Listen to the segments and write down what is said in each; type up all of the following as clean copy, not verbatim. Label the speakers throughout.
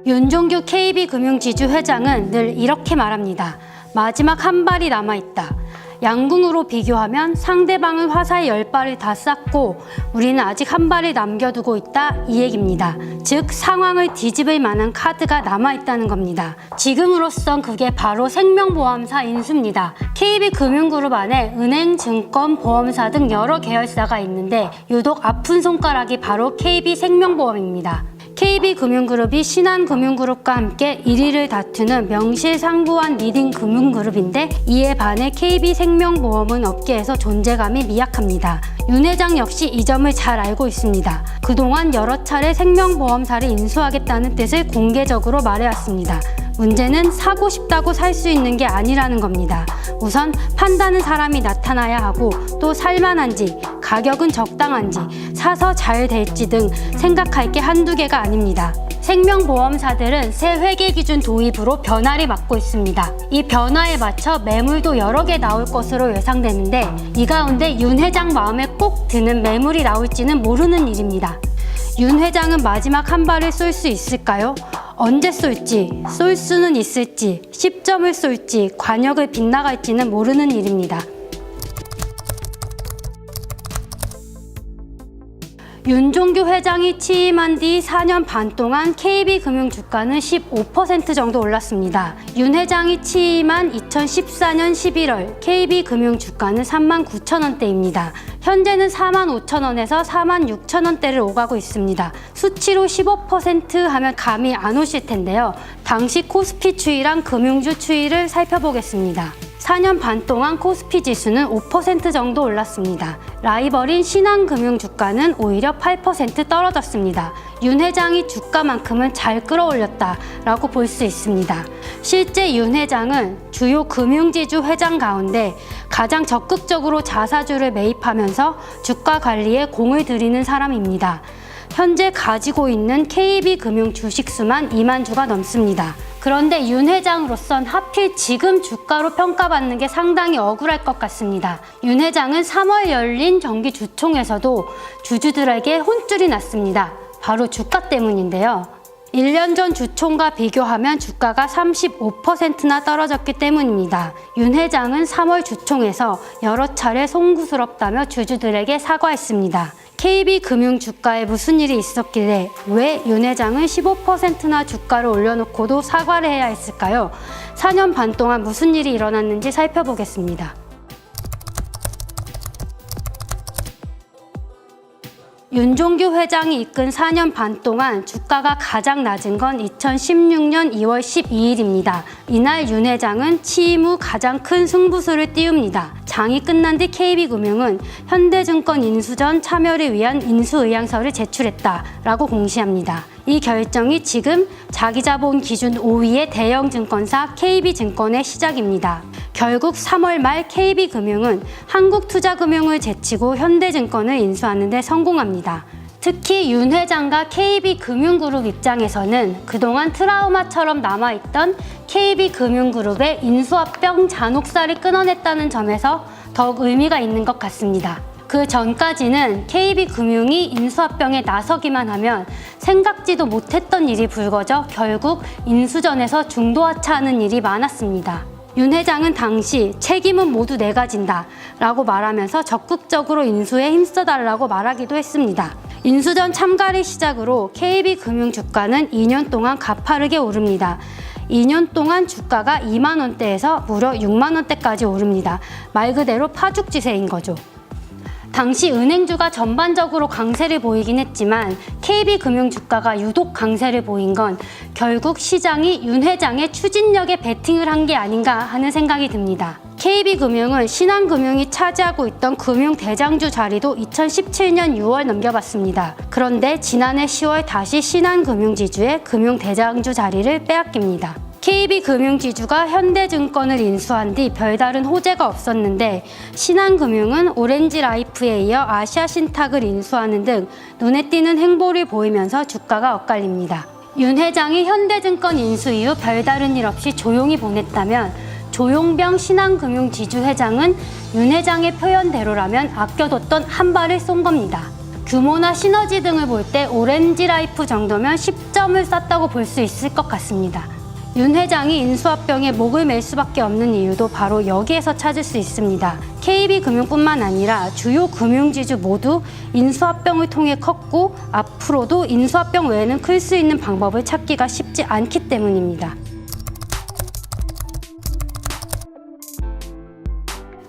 Speaker 1: 윤종규 KB금융지주 회장은 늘 이렇게 말합니다. 마지막 한 발이 남아있다. 양궁으로 비교하면 상대방은 화살 10발을 다 쐈고 우리는 아직 한 발을 남겨두고 있다, 이 얘기입니다. 즉 상황을 뒤집을 만한 카드가 남아있다는 겁니다. 지금으로선 그게 바로 생명보험사 인수입니다. KB금융그룹 안에 은행, 증권, 보험사 등 여러 계열사가 있는데 유독 아픈 손가락이 바로 KB생명보험입니다. KB금융그룹이 신한금융그룹과 함께 1위를 다투는 명실상부한 리딩 금융그룹인데 이에 반해 KB생명보험은 업계에서 존재감이 미약합니다. 윤 회장 역시 이 점을 잘 알고 있습니다. 그동안 여러 차례 생명보험사를 인수하겠다는 뜻을 공개적으로 말해왔습니다. 문제는 사고 싶다고 살 수 있는 게 아니라는 겁니다. 우선 판다는 사람이 나타나야 하고 또 살만한지, 가격은 적당한지, 사서 잘 될지 등 생각할 게 한두 개가 아닙니다. 생명보험사들은 새 회계기준 도입으로 변화를 맞고 있습니다. 이 변화에 맞춰 매물도 여러 개 나올 것으로 예상되는데 이 가운데 윤 회장 마음에 꼭 드는 매물이 나올지는 모르는 일입니다. 윤 회장은 마지막 한 발을 쏠 수 있을까요? 언제 쏠지, 쏠 수는 있을지, 10점을 쏠지, 관역을 빗나갈지는 모르는 일입니다. 윤종규 회장이 취임한 뒤 4년 반 동안 KB금융 주가는 15% 정도 올랐습니다. 윤 회장이 취임한 2014년 11월 KB금융 주가는 39,000원대입니다. 현재는 45,000원에서 46,000원대를 오가고 있습니다. 수치로 15% 하면 감이 안 오실 텐데요. 당시 코스피 추이랑 금융주 추이를 살펴보겠습니다. 4년 반 동안 코스피 지수는 5% 정도 올랐습니다. 라이벌인 신한금융 주가는 오히려 8% 떨어졌습니다. 윤 회장이 주가만큼은 잘 끌어올렸다라고 볼 수 있습니다. 실제 윤 회장은 주요 금융지주 회장 가운데 가장 적극적으로 자사주를 매입하면서 주가 관리에 공을 들이는 사람입니다. 현재 가지고 있는 KB금융 주식수만 2만 주가 넘습니다. 그런데 윤 회장으로선 하필 지금 주가로 평가받는 게 상당히 억울할 것 같습니다. 윤 회장은 3월 열린 정기주총에서도 주주들에게 혼쭐이 났습니다. 바로 주가 때문인데요. 1년 전 주총과 비교하면 주가가 35%나 떨어졌기 때문입니다. 윤 회장은 3월 주총에서 여러 차례 송구스럽다며 주주들에게 사과했습니다. KB금융 주가에 무슨 일이 있었길래 왜 윤 회장은 15%나 주가를 올려놓고도 사과를 해야 했을까요? 4년 반 동안 무슨 일이 일어났는지 살펴보겠습니다. 윤종규 회장이 이끈 4년 반 동안 주가가 가장 낮은 건 2016년 2월 12일입니다. 이날 윤 회장은 취임 후 가장 큰 승부수를 띄웁니다. 장이 끝난 뒤 KB금융은 현대증권 인수 전 참여를 위한 인수의향서를 제출했다라고 공시합니다. 이 결정이 지금 자기자본 기준 5위의 대형 증권사 KB증권의 시작입니다. 결국 3월 말 KB금융은 한국투자금융을 제치고 현대증권을 인수하는 데 성공합니다. 특히 윤 회장과 KB금융그룹 입장에서는 그동안 트라우마처럼 남아있던 KB금융그룹의 인수합병 잔혹사를 끊어냈다는 점에서 더욱 의미가 있는 것 같습니다. 그 전까지는 KB금융이 인수합병에 나서기만 하면 생각지도 못했던 일이 불거져 결국 인수전에서 중도하차하는 일이 많았습니다. 윤 회장은 당시 책임은 모두 내가 진다 라고 말하면서 적극적으로 인수에 힘써달라고 말하기도 했습니다. 인수전 참가를 시작으로 KB금융 주가는 2년 동안 가파르게 오릅니다. 2년 동안 주가가 2만 원대에서 무려 6만 원대까지 오릅니다. 말 그대로 파죽지세인 거죠. 당시 은행주가 전반적으로 강세를 보이긴 했지만 KB금융 주가가 유독 강세를 보인 건 결국 시장이 윤 회장의 추진력에 베팅을 한 게 아닌가 하는 생각이 듭니다. KB금융은 신한금융이 차지하고 있던 금융대장주 자리도 2017년 6월 넘겨봤습니다. 그런데 지난해 10월 다시 신한금융지주의 금융대장주 자리를 빼앗깁니다. KB금융지주가 현대증권을 인수한 뒤 별다른 호재가 없었는데 신한금융은 오렌지라이프에 이어 아시아신탁을 인수하는 등 눈에 띄는 행보를 보이면서 주가가 엇갈립니다. 윤 회장이 현대증권 인수 이후 별다른 일 없이 조용히 보냈다면 조용병 신한금융지주 회장은 윤 회장의 표현대로라면 아껴뒀던 한 발을 쏜 겁니다. 규모나 시너지 등을 볼 때 오렌지라이프 정도면 10점을 쌌다고 볼 수 있을 것 같습니다. 윤 회장이 인수합병에 목을 맬 수밖에 없는 이유도 바로 여기에서 찾을 수 있습니다. KB금융뿐만 아니라 주요 금융지주 모두 인수합병을 통해 컸고 앞으로도 인수합병 외에는 클 수 있는 방법을 찾기가 쉽지 않기 때문입니다.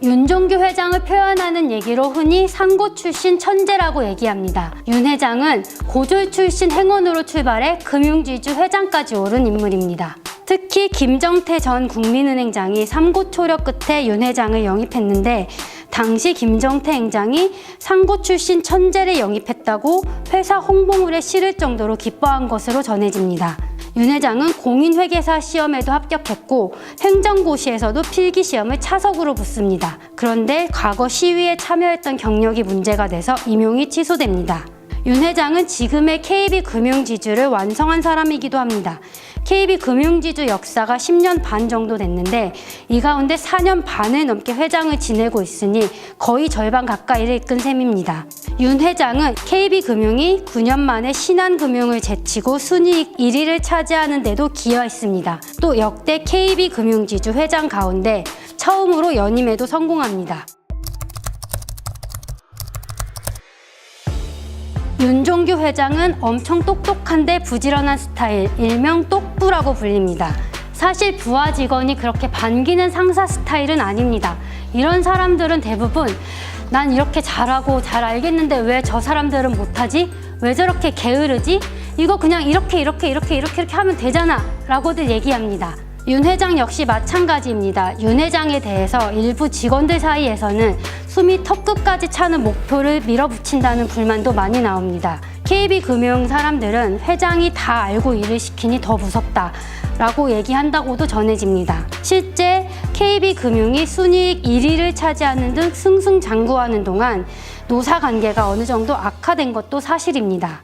Speaker 1: 윤종규 회장을 표현하는 얘기로 흔히 상고 출신 천재라고 얘기합니다. 윤 회장은 고졸 출신 행원으로 출발해 금융지주 회장까지 오른 인물입니다. 특히 김정태 전 국민은행장이 삼고초려 끝에 윤 회장을 영입했는데 당시 김정태 행장이 상고 출신 천재를 영입했다고 회사 홍보물에 실을 정도로 기뻐한 것으로 전해집니다. 윤 회장은 공인회계사 시험에도 합격했고 행정고시에서도 필기시험을 차석으로 붙습니다. 그런데 과거 시위에 참여했던 경력이 문제가 돼서 임용이 취소됩니다. 윤 회장은 지금의 KB금융지주를 완성한 사람이기도 합니다. KB금융지주 역사가 10년 반 정도 됐는데 이 가운데 4년 반을 넘게 회장을 지내고 있으니 거의 절반 가까이를 이끈 셈입니다. 윤 회장은 KB금융이 9년 만에 신한금융을 제치고 순이익 1위를 차지하는 데도 기여했습니다. 또 역대 KB금융지주 회장 가운데 처음으로 연임에도 성공합니다. 윤종규 회장은 엄청 똑똑한데 부지런한 스타일, 일명 똑부라고 불립니다. 사실 부하 직원이 그렇게 반기는 상사 스타일은 아닙니다. 이런 사람들은 대부분 난 이렇게 잘하고 잘 알겠는데 왜 저 사람들은 못하지? 왜 저렇게 게으르지? 이거 그냥 이렇게 하면 되잖아 라고들 얘기합니다. 윤 회장 역시 마찬가지입니다. 윤 회장에 대해서 일부 직원들 사이에서는 숨이 턱끝까지 차는 목표를 밀어붙인다는 불만도 많이 나옵니다. KB금융 사람들은 회장이 다 알고 일을 시키니 더 무섭다 라고 얘기한다고도 전해집니다. 실제 KB금융이 순이익 1위를 차지하는 등 승승장구하는 동안 노사 관계가 어느 정도 악화된 것도 사실입니다.